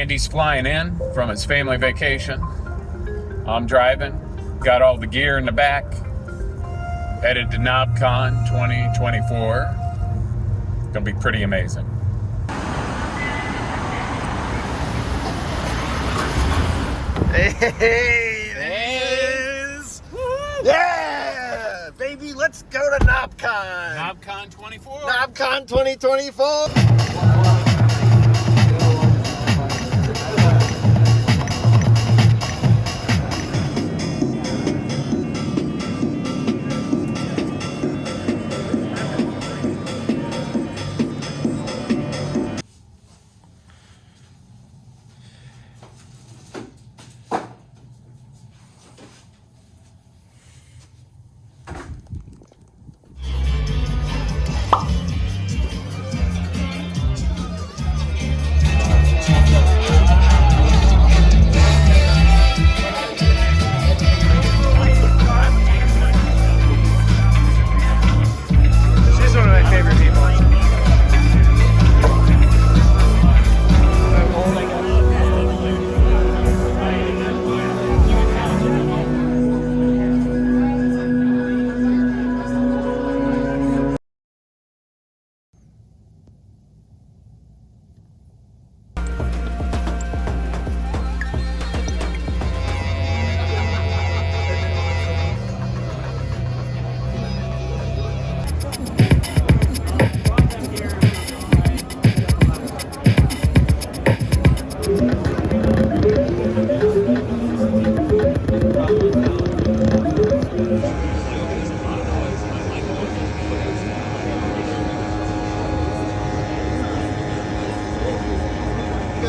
Andy's flying in from his family vacation. I'm driving, got all the gear in the back, headed to Knobcon 2024. Gonna be pretty amazing. Hey, there it is. Yeah, baby, let's go to Knobcon. Knobcon 24. Knobcon 2024.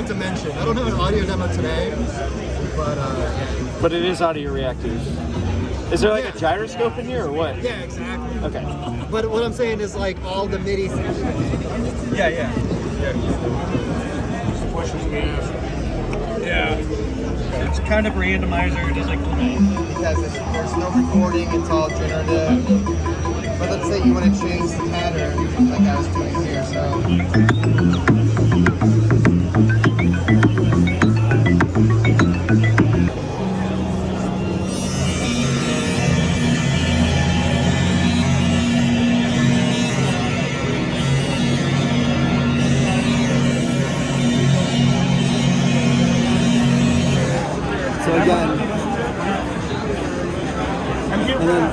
To mention, I don't have an audio demo today, but it is audio reactive. Is there like a gyroscope in here or what? Yeah, exactly. Okay. But what I'm saying is like all the MIDI sections. Yeah. It's kind of randomizer, just like Because there's no recording, it's all generative. But let's say you want to change the pattern, like I was doing here, so. So again, and then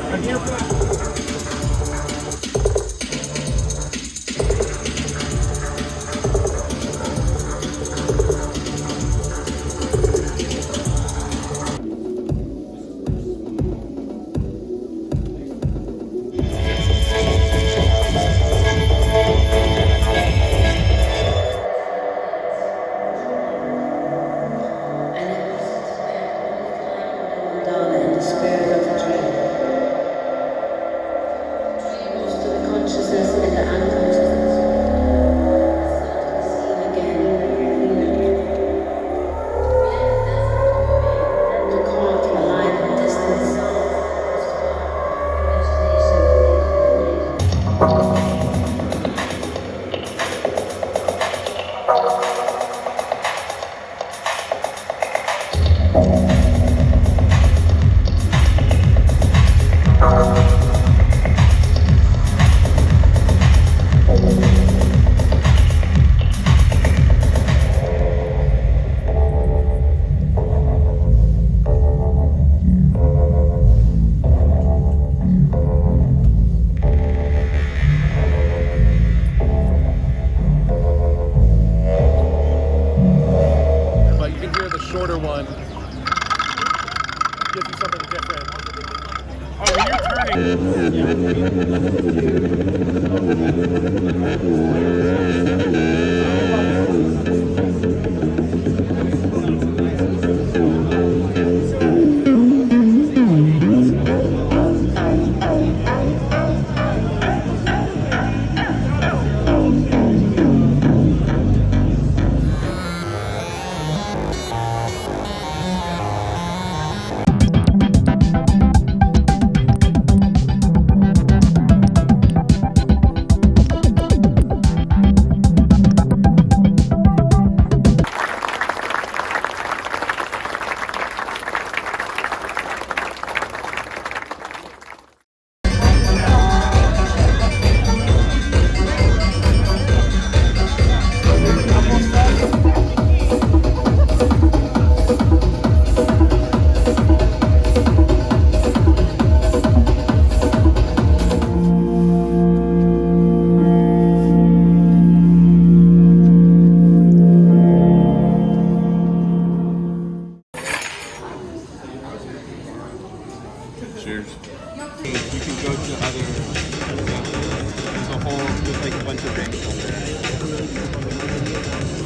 shorter one gives you something different. Oh, when you're Cheers. You can go to other. There's a whole. There's like a bunch of banks on there.